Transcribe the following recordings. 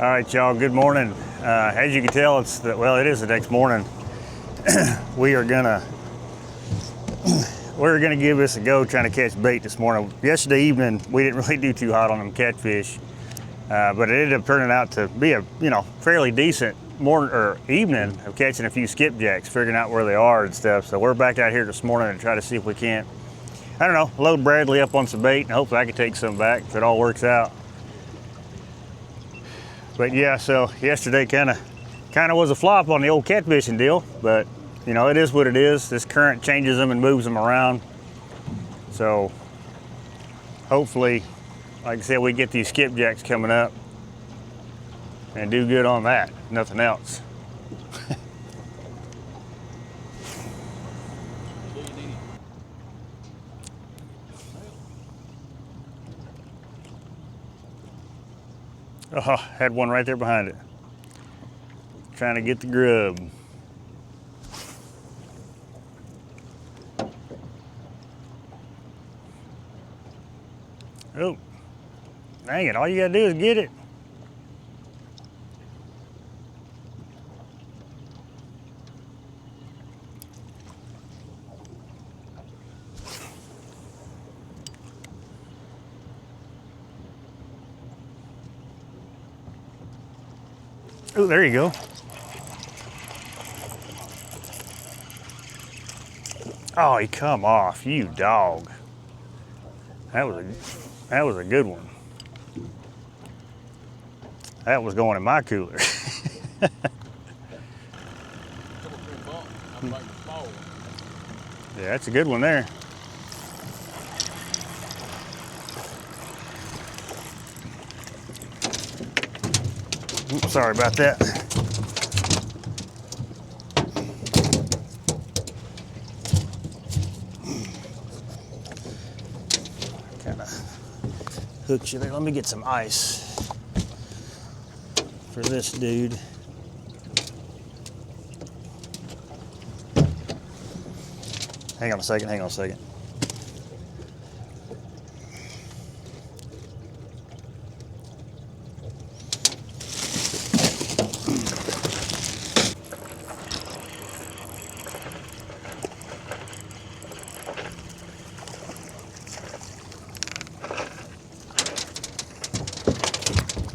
All right, y'all, good morning. As you can tell, it is the next morning. We're gonna give this a go trying to catch bait this morning. Yesterday evening, we didn't really do too hot on them catfish, but it ended up turning out to be a fairly decent morning or evening of catching a few skipjacks, figuring out where they are and stuff. So we're back out here this morning to try to see if we can't, load Bradley up on some bait, and hopefully I can take some back if it all works out. But yeah, so yesterday kind of was a flop on the old catfishing deal, but it is what it is. This current changes them and moves them around. So hopefully, like I said, we get these skipjacks coming up and do good on that, nothing else. Oh, had one right there behind it. Trying to get the grub. Oh, dang it, all you gotta do is get it. Oh, there you go. Oh, he come off, you dog. That was a good one. That was going in my cooler. Yeah, that's a good one there. Oops, sorry about that. Kind of hooked you there. Let me get some ice for this dude. Hang on a second.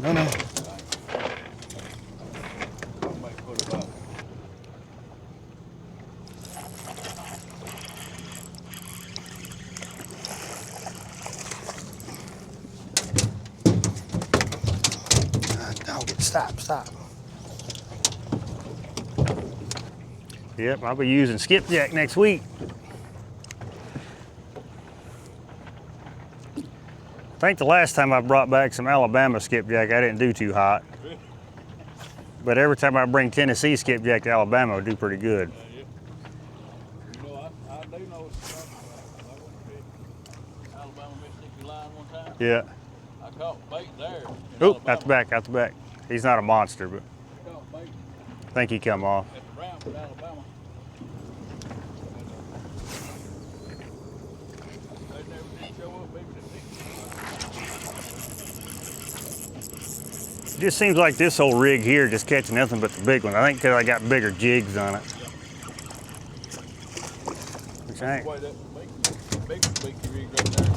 No. Stop. Yep, I'll be using skipjack next week. I think the last time I brought back some Alabama skipjack, I didn't do too hot. But every time I bring Tennessee skipjack to Alabama, I do pretty good. I do know it's Alabama, Mississippi line one time. Yeah. I caught bait there. Oh, out the back. He's not a monster, but I think he come off. At the Brownford, Alabama. They never did show up, maybe It just seems like this old rig here just catching nothing but the big one. I think because I got bigger jigs on it. Which I ain't. Big rig right there.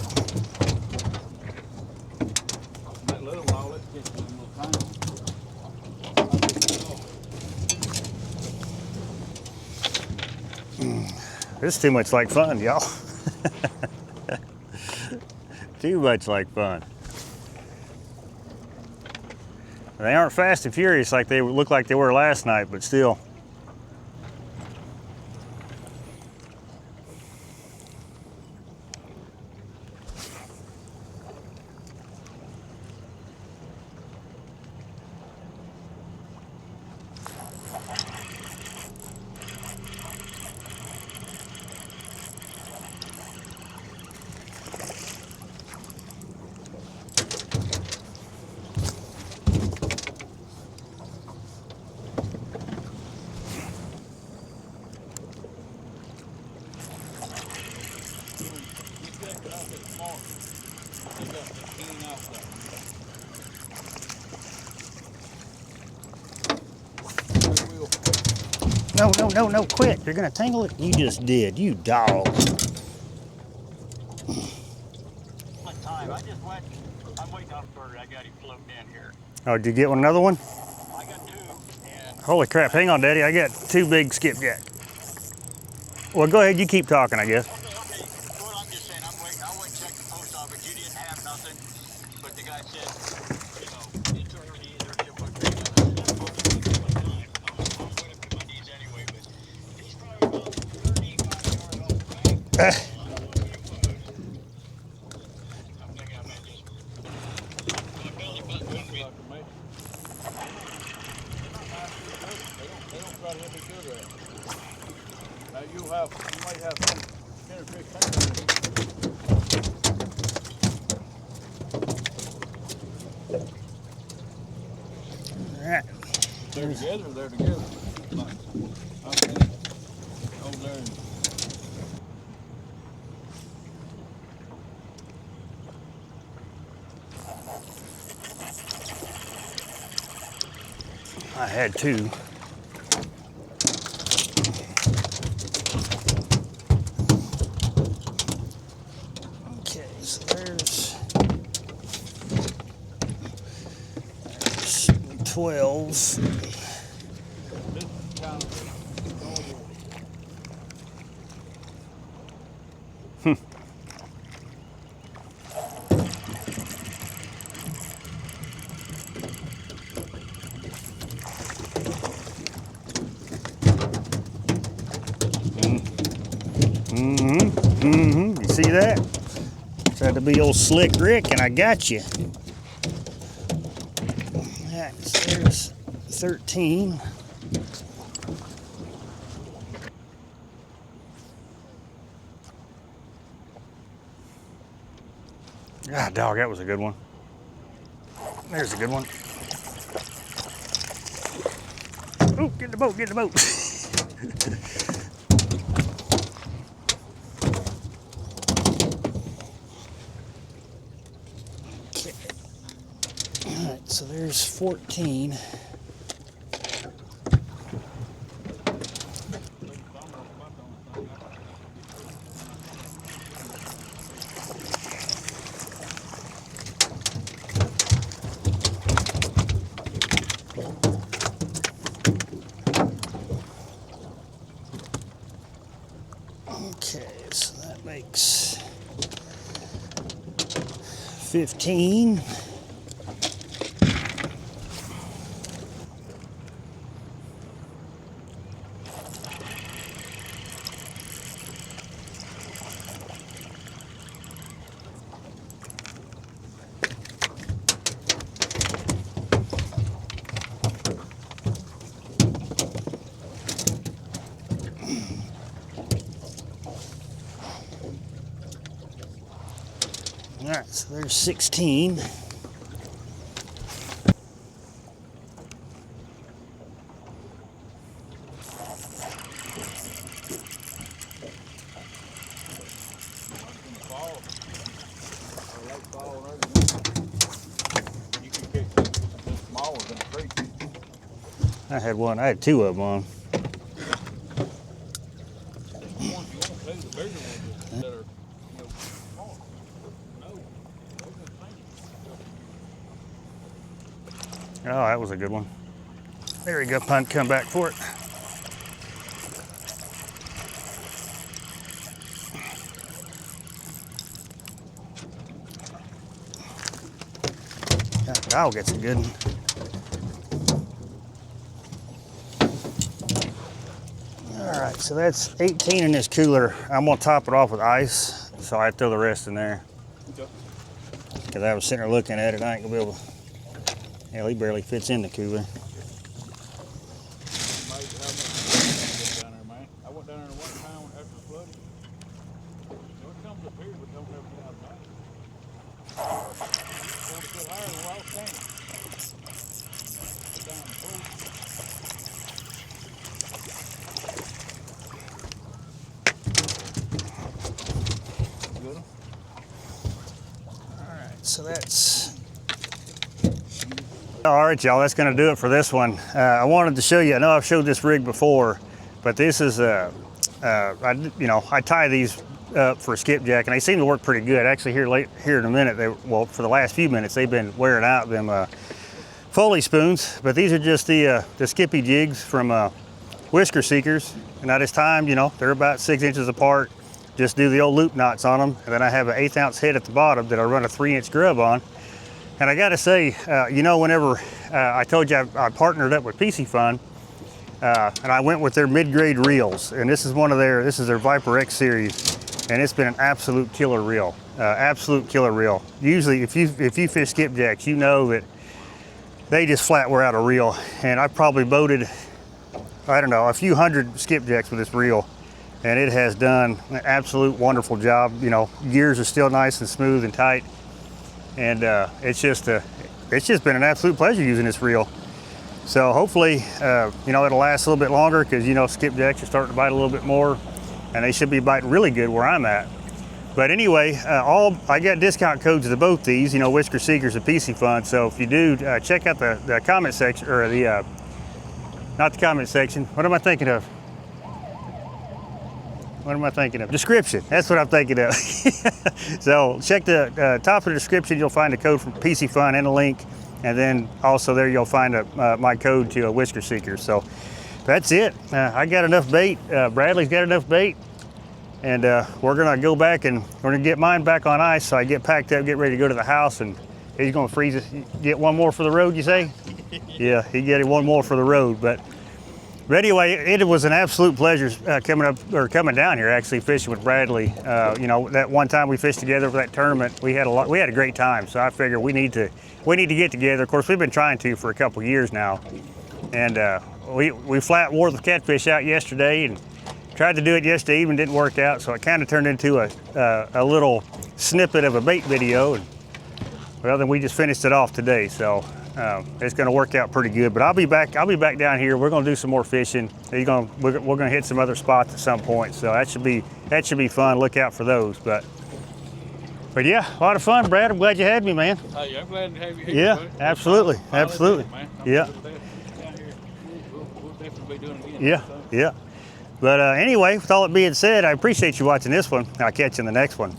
That little one, let's get you a little time. This is too much like fun, y'all. Too much like fun. They aren't fast and furious like they look like they were last night, but still. No, no, no, no, quit. You're gonna tangle it. You just did, you dog. Time. I just went. I'm waiting on a bird. I got him floating in here. Oh, did you get another one? I got 2. And Holy crap, hang on, Daddy. I got 2 big skipjack. Well, go ahead, you keep talking, I guess. okay. Well, I'm just saying. I'll wait and check the post office. You didn't have nothing, but the guy said, it's already either ship or trade. I'm waiting for my knees anyway, but he's probably about 35 yards off the bank. You might have some 10 or 15. All right. They're together, they're together. Okay. Over there. I had 2. Okay, so there's 12s. You see that? Tried to be old Slick Rick, and I got you. Alright, so there's 13. God, dog, that was a good one. There's a good one. Oh, get in the boat, get in the boat. Okay. All right, so there's 14. Okay, so that makes 15. All right, so there's 16. You can catch smaller than a creek. I had 2 of them on. The ones you won't take, the bigger ones that are, small. No. Oh, that was a good one. There you go, punt, come back for it. That dog gets a good one. All right, so that's 18 in this cooler. I'm gonna top it off with ice, so I throw the rest in there. Okay. Because I was sitting there looking at it, I ain't gonna be able to. Hell, he barely fits in the cooler. Down there, man. I went down there one time after the flood. It comes up here, but don't ever get out of that. 40 foot higher than where I was standing. Down the pool. Good. All right, so that's. All right, y'all, that's gonna do it for this one. I wanted to show you, I know I've showed this rig before, But this is I tie these up for skipjack, and they seem to work pretty good. Actually, here in a minute, for the last few minutes, they've been wearing out them Foley spoons. But these are just the skippy jigs from Whisker Seekers, and at this time, they're about 6 inches apart. Just do the old loop knots on them, and then I have an 1/8 ounce head at the bottom that I run a 3-inch grub on. And I gotta say, whenever I told you I partnered up with Piscifun, and I went with their mid-grade reels, and this is their Viper X series, and it's been an absolute killer reel, absolute killer reel. Usually, if you fish skipjacks, you know that they just flat wear out a reel, and I probably boated, I don't know, a few hundred skipjacks with this reel, and it has done an absolute wonderful job. Gears are still nice and smooth and tight, and it's just been an absolute pleasure using this reel. So hopefully, it'll last a little bit longer, because skipjacks are starting to bite a little bit more, and they should be biting really good where I'm at. But anyway, I got discount codes to both these, Whisker Seekers and Piscifun. So if you do, check out the comment section, or not the comment section. What am I thinking of? Description. That's what I'm thinking of. So check the top of the description. You'll find a code from Piscifun and a link. And then also there you'll find my code to a Whisker Seeker. So that's it. I got enough bait. Bradley's got enough bait. And we're gonna go back and we're gonna get mine back on ice, so I get packed up, get ready to go to the house, and he's gonna freeze it. Get one more for the road, you say? Yeah, he get one more for the road. But anyway, it was an absolute pleasure coming down here, actually fishing with Bradley. That one time we fished together for that tournament, we had a great time. So I figured we need to get together. Of course, we've been trying to for a couple years now, and we flat wore the catfish out yesterday and tried to do it yesterday evening, didn't work out. So it kind of turned into a little snippet of a bait video, and well, then we just finished it off today. So it's going to work out pretty good. But I'll be back down here. We're going to do some more fishing. We're going to hit some other spots at some point. So that should be fun. Look out for those. But yeah, a lot of fun, Brad. I'm glad you had me, man. Hey, I'm glad to have you here. Yeah, buddy. absolutely, absolutely. Man. Yeah. We'll definitely be doing it again. Yeah, yeah. But anyway, with all that being said, I appreciate you watching this one. I'll catch you in the next one.